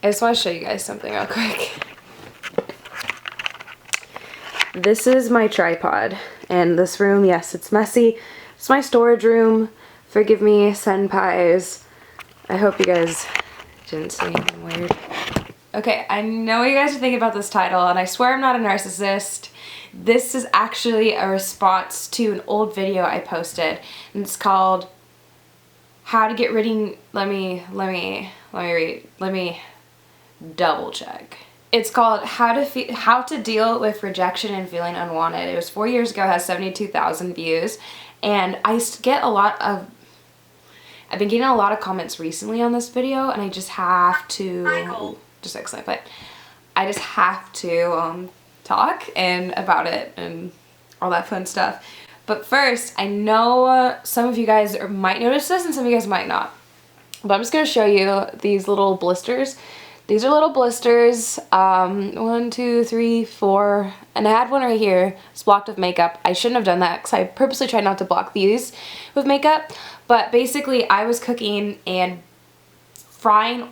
I just want to show you guys something real quick. This is my tripod, and this room, yes, it's messy. It's my storage room. Forgive me, senpais. I hope you guys didn't see anything weird. Okay, I know what you guys are thinking about this title, and I swear I'm not a narcissist. This is actually a response to an old video I posted, and it's called How to Get Rid of... Let me double check. It's called How to Deal with Rejection and Feeling Unwanted. It was 4 years ago, it has 72,000 views, and I've been getting a lot of comments recently on this video, and I just have to, just excellent, but I just have to talk about it and all that fun stuff. But first, I know some of you guys might notice this and some of you guys might not, but I'm just going to show you these little blisters. These are little blisters, 1, 2, 3, 4, and I had one right here. It's blocked with makeup. I shouldn't have done that because I purposely tried not to block these with makeup, but basically I was cooking and frying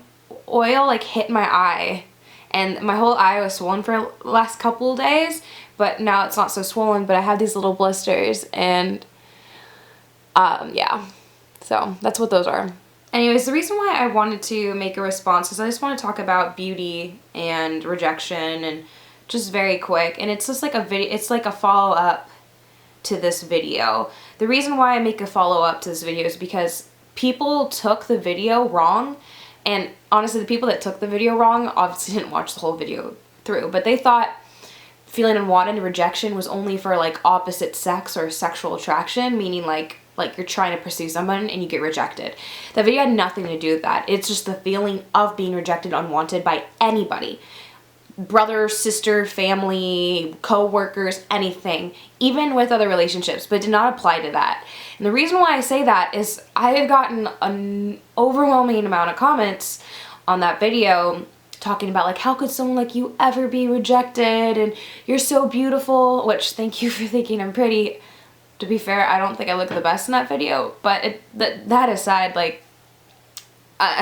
oil like hit my eye, and my whole eye was swollen for the last couple of days, but now it's not so swollen, but I have these little blisters, and yeah, so that's what those are. Anyways, the reason why I wanted to make a response is I just want to talk about beauty and rejection, and just very quick, and it's just like a video, it's like a follow-up to this video. The reason why I make a follow-up to this video is because people took the video wrong, and honestly the people that took the video wrong obviously didn't watch the whole video through, but they thought feeling unwanted and rejection was only for like opposite sex or sexual attraction, meaning like you're trying to pursue someone and you get rejected. That video had nothing to do with that. It's just the feeling of being rejected, unwanted by anybody. Brother, sister, family, co-workers, anything. Even with other relationships, but it did not apply to that. And the reason why I say that is I have gotten an overwhelming amount of comments on that video talking about like, how could someone like you ever be rejected, and you're so beautiful, which thank you for thinking I'm pretty. To be fair, I don't think I look the best in that video, but that aside, like,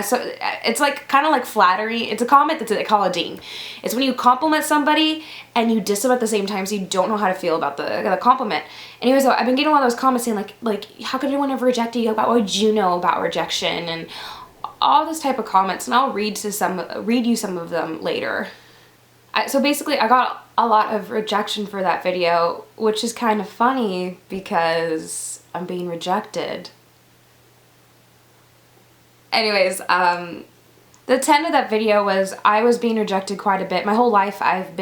so it's like kind of like flattery. It's a comment that's they call a ding. It's when you compliment somebody and you diss them at the same time, so you don't know how to feel about the compliment. Anyways, so I've been getting a lot of those comments saying like how could anyone ever reject you? What would you know about rejection? And all this type of comments, and I'll read you some of them later. So basically, I got a lot of rejection for that video, which is kind of funny because I'm being rejected. Anyways, the intent of that video was I was being rejected quite a bit. My whole life I've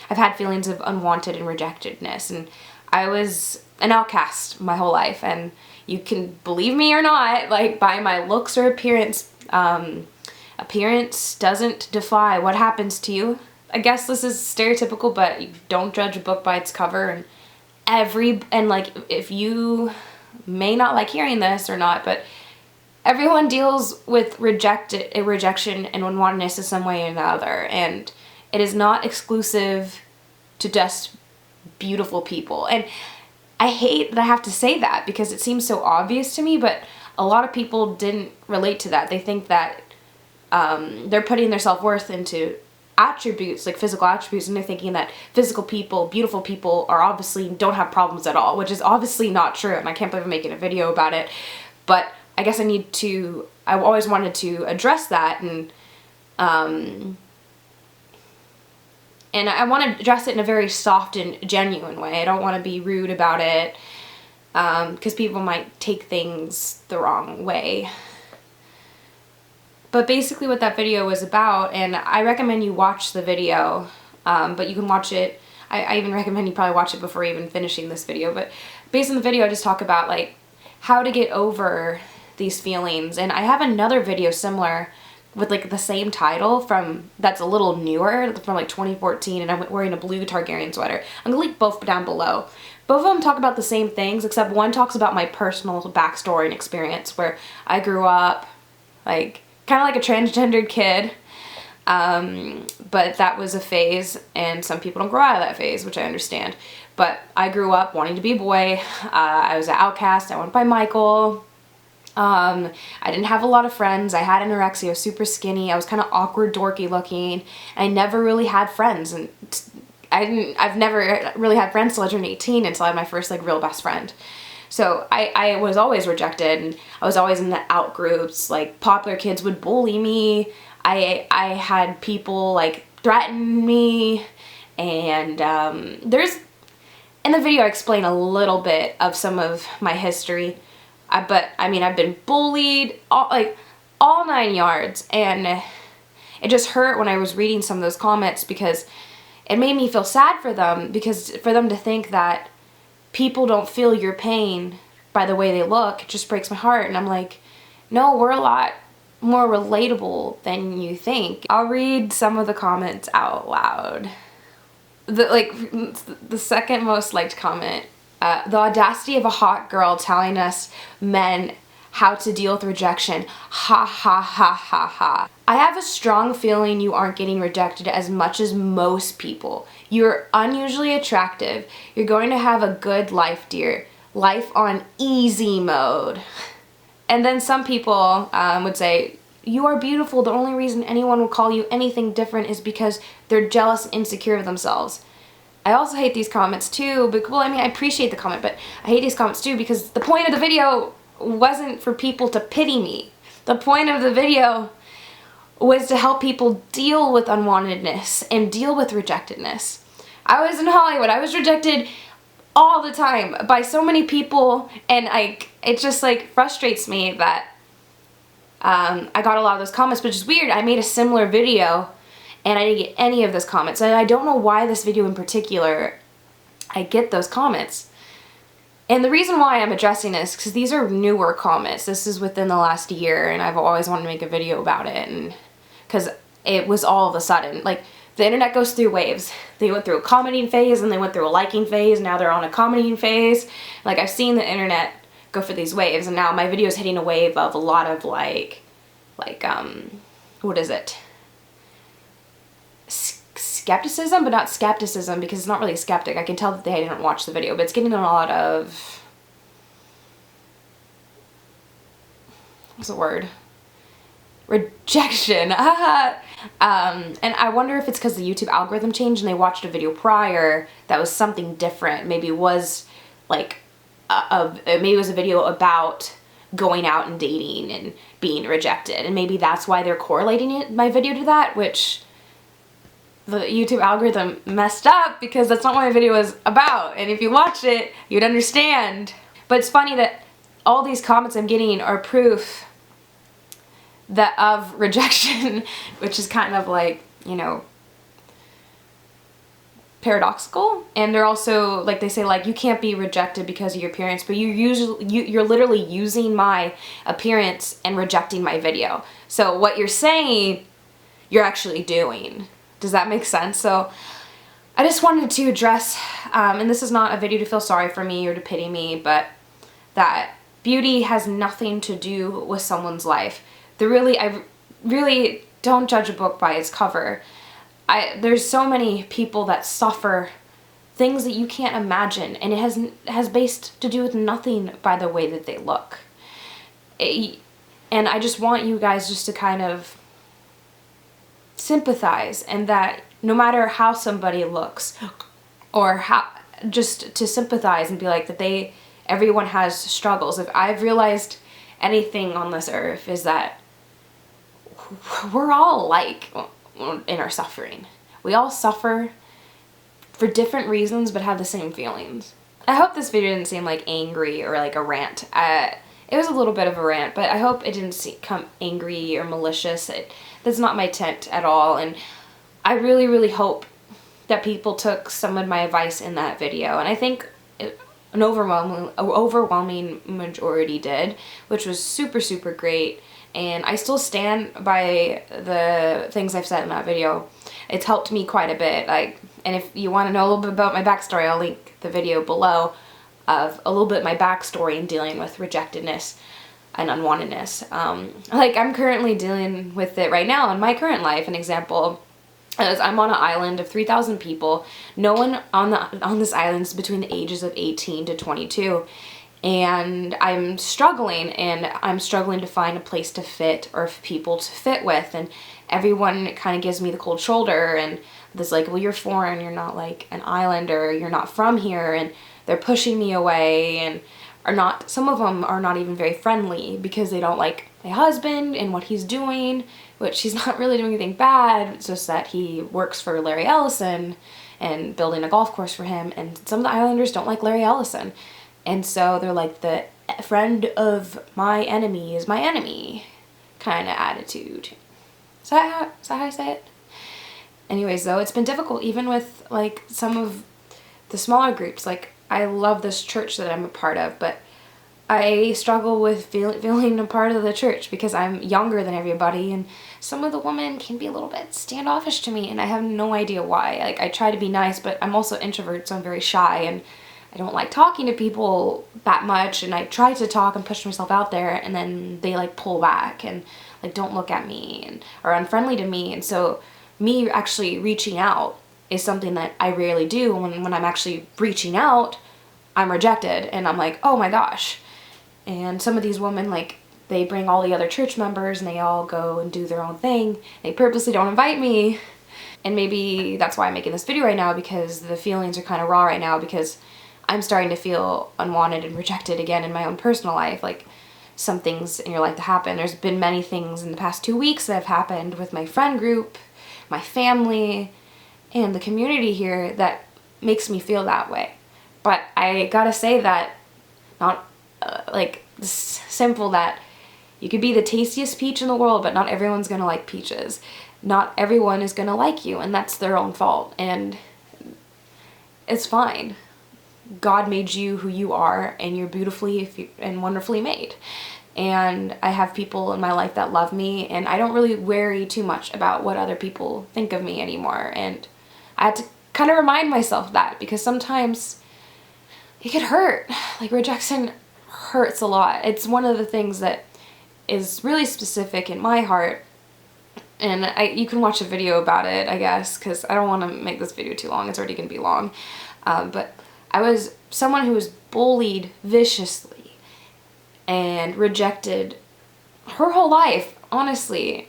had feelings of unwanted and rejectedness, and I was an outcast my whole life, and you can believe me or not, like by my looks or appearance, appearance doesn't define what happens to you. I guess this is stereotypical, but you don't judge a book by its cover, and like, if you may not like hearing this or not, but everyone deals with rejection and unwantedness in some way or another, and it is not exclusive to just beautiful people. And I hate that I have to say that because it seems so obvious to me, but a lot of people didn't relate to that. They think that they're putting their self-worth into attributes, like physical attributes, and they're thinking that physical people, beautiful people, are obviously don't have problems at all, which is obviously not true, and I can't believe I'm making a video about it. But I guess I always wanted to address that, and I want to address it in a very soft and genuine way. I don't want to be rude about it, because people might take things the wrong way. But basically what that video was about, and I recommend you watch the video, but you can watch it, I even recommend you probably watch it before even finishing this video, but based on the video I just talk about like how to get over these feelings. And I have another video similar with like the same title that's a little newer, from like 2014, and I'm wearing a blue Targaryen sweater. I'm gonna link both down below. Both of them talk about the same things, except one talks about my personal backstory and experience, where I grew up like kind of like a transgendered kid, but that was a phase, and some people don't grow out of that phase, which I understand. But I grew up wanting to be a boy. I was an outcast. I went by Michael. I didn't have a lot of friends. I had anorexia, I was super skinny, I was kind of awkward, dorky looking. I never really had friends, and I've never really had friends till I turned 18 until I had my first like real best friend. So I was always rejected, and I was always in the out groups. Like, popular kids would bully me. I had people like threaten me, and there's, in the video I explain a little bit of some of my history, but I mean, I've been bullied, all 9 yards, and it just hurt when I was reading some of those comments because it made me feel sad for them, because for them to think that people don't feel your pain by the way they look, it just breaks my heart. And I'm like, no, we're a lot more relatable than you think. I'll read some of the comments out loud. The second most liked comment, the audacity of a hot girl telling us men how to deal with rejection. Ha ha ha ha ha. I have a strong feeling you aren't getting rejected as much as most people. You're unusually attractive. You're going to have a good life, dear. Life on easy mode. And then some people would say, you are beautiful. The only reason anyone will call you anything different is because they're jealous and insecure of themselves. I also hate these comments too, but well, I mean, I appreciate the comment, but I hate these comments too because the point of the video wasn't for people to pity me. The point of the video was to help people deal with unwantedness and deal with rejectedness. I was in Hollywood. I was rejected all the time by so many people, and it just like frustrates me that I got a lot of those comments, which is weird. I made a similar video and I didn't get any of those comments, and I don't know why this video in particular I get those comments. And the reason why I'm addressing this, because these are newer comments. This is within the last year, and I've always wanted to make a video about it, and because it was all of a sudden, like, the internet goes through waves. They went through a commenting phase, and they went through a liking phase, now they're on a commenting phase. Like, I've seen the internet go for these waves, and now my video is hitting a wave of a lot of what is it? Skepticism, but not skepticism, because it's not really a skeptic. I can tell that they didn't watch the video, but it's getting a lot of, what's the word? Rejection. And I wonder if it's because the YouTube algorithm changed and they watched a video prior that was something different. Maybe it was like maybe it was a video about going out and dating and being rejected, and maybe that's why they're correlating my video to that, which the YouTube algorithm messed up, because that's not what my video is about, and if you watched it you'd understand. But it's funny that all these comments I'm getting are proof that of rejection, which is kind of like, you know, paradoxical. And they're also, like, they say, like, you can't be rejected because of your appearance, but you're literally using my appearance and rejecting my video. So what you're saying, you're actually doing. Does that make sense? So I just wanted to address, and this is not a video to feel sorry for me or to pity me, but that beauty has nothing to do with someone's life. I really don't judge a book by its cover. There's so many people that suffer things that you can't imagine, and it has based to do with nothing by the way that they look. And I just want you guys just to kind of sympathize, and that no matter how somebody looks, or how, just to sympathize and be like that everyone has struggles. If I've realized anything on this earth is that we're all alike in our suffering. We all suffer for different reasons but have the same feelings. I hope this video didn't seem like angry or like a rant. It was a little bit of a rant, but I hope it didn't come angry or malicious. That's not my intent at all, and I really, really hope that people took some of my advice in that video, and I think an overwhelming majority did, which was super, super great. And I still stand by the things I've said in that video. It's helped me quite a bit. And if you want to know a little bit about my backstory, I'll link the video below of a little bit of my backstory in dealing with rejectedness and unwantedness. I'm currently dealing with it right now in my current life. An example is I'm on an island of 3,000 people. No one on this island is between the ages of 18 to 22. and I'm struggling to find a place to fit or people to fit with, and everyone kind of gives me the cold shoulder and this like, well, you're foreign, you're not like an islander, you're not from here, and they're pushing me away, and some of them are not even very friendly because they don't like my husband and what he's doing, which he's not really doing anything bad. It's just that he works for Larry Ellison and building a golf course for him, and some of the islanders don't like Larry Ellison. And so they're like, the friend of my enemy is my enemy kind of attitude. Is that how I say it? Anyways, though, it's been difficult even with like some of the smaller groups. Like, I love this church that I'm a part of, but I struggle with feeling a part of the church because I'm younger than everybody, and some of the women can be a little bit standoffish to me, and I have no idea why. Like, I try to be nice, but I'm also introvert, so I'm very shy, and I don't like talking to people that much, and I try to talk and push myself out there, and then they like pull back and like don't look at me and are unfriendly to me. And so me actually reaching out is something that I rarely do. When I'm actually reaching out, I'm rejected, and I'm like, oh my gosh. And some of these women, like, they bring all the other church members and they all go and do their own thing. They purposely don't invite me. And maybe that's why I'm making this video right now, because the feelings are kind of raw right now, because I'm starting to feel unwanted and rejected again in my own personal life. Like, some things in your life that happen. There's been many things in the past 2 weeks that have happened with my friend group, my family, and the community here that makes me feel that way. But I gotta say that not like simple that you could be the tastiest peach in the world, but not everyone's gonna like peaches. Not everyone is gonna like you, and that's their own fault, and it's fine. God made you who you are, and you're beautifully and wonderfully made. And I have people in my life that love me, and I don't really worry too much about what other people think of me anymore. And I had to kind of remind myself of that, because sometimes it could hurt. Like, rejection hurts a lot. It's one of the things that is really specific in my heart, and you can watch a video about it, I guess, because I don't want to make this video too long. It's already going to be long. But I was someone who was bullied viciously and rejected her whole life, honestly,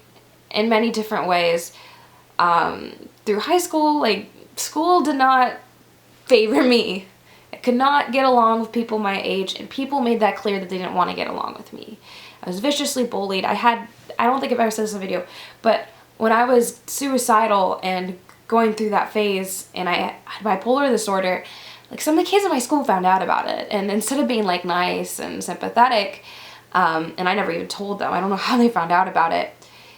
in many different ways. Through high school, like, school did not favor me. I could not get along with people my age, and people made that clear that they didn't want to get along with me. I was viciously bullied. I don't think I've ever said this in a video, but when I was suicidal and going through that phase, and I had bipolar disorder, like, some of the kids in my school found out about it, and instead of being like nice and sympathetic, and I never even told them, I don't know how they found out about it,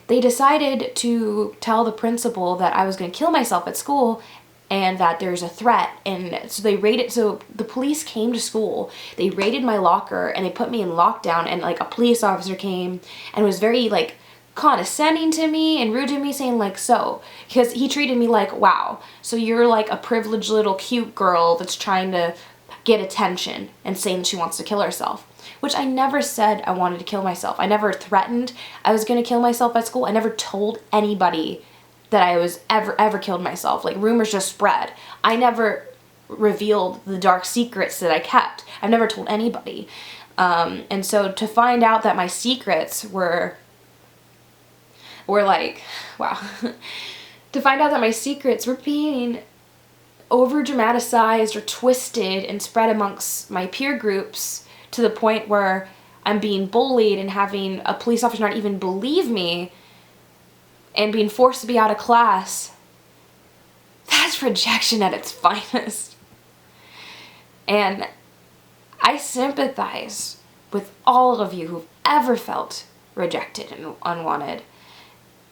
they decided to tell the principal that I was going to kill myself at school and that there's a threat. And so the police came to school, they raided my locker, and they put me in lockdown, and like a police officer came and was very like condescending to me and rude to me, saying like, so, because he treated me like, wow, so you're like a privileged little cute girl that's trying to get attention and saying she wants to kill herself. Which I never said I wanted to kill myself. I never threatened I was going to kill myself at school. I never told anybody that I was ever killed myself. Like, rumors just spread. I never revealed the dark secrets that I kept. I've never told anybody. And so to find out that my secrets were like, wow. To find out that my secrets were being over dramatized or twisted and spread amongst my peer groups to the point where I'm being bullied and having a police officer not even believe me and being forced to be out of class, that's rejection at its finest. And I sympathize with all of you who've ever felt rejected and unwanted.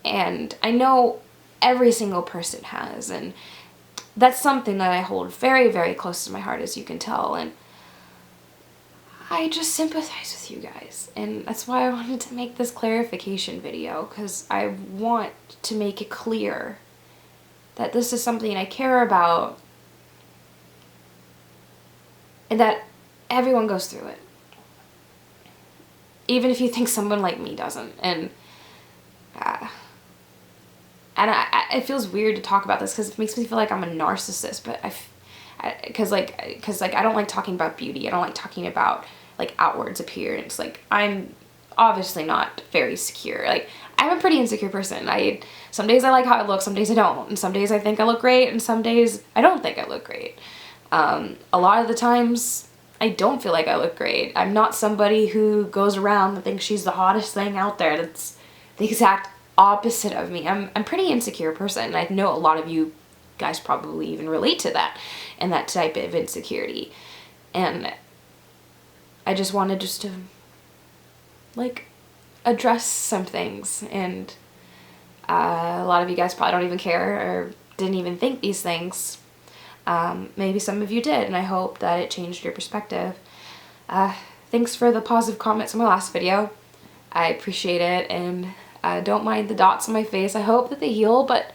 And I know every single person has, and that's something that I hold very, very close to my heart, as you can tell, and I just sympathize with you guys, and that's why I wanted to make this clarification video, because I want to make it clear that this is something I care about, and that everyone goes through it, even if you think someone like me doesn't. And it feels weird to talk about this because it makes me feel like I'm a narcissist, but because I don't like talking about beauty. I don't like talking about like outwards appearance. Like I'm obviously not very secure. Like I'm a pretty insecure person. Some days I like how I look, some days I don't, and some days I think I look great, and some days I don't think I look great. A lot of the times I don't feel like I look great. I'm not somebody who goes around and thinks she's the hottest thing out there. That's the exact opposite of me. I'm a pretty insecure person, and I know a lot of you guys probably even relate to that and that type of insecurity. And I just wanted to like address some things, and a lot of you guys probably don't even care or didn't even think these things. Maybe some of you did, and I hope that it changed your perspective. Thanks for the positive comments on my last video. I appreciate it, and don't mind the dots on my face. I hope that they heal, but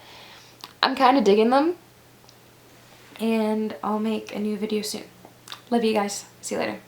I'm kind of digging them. And I'll make a new video soon. Love you guys. See you later.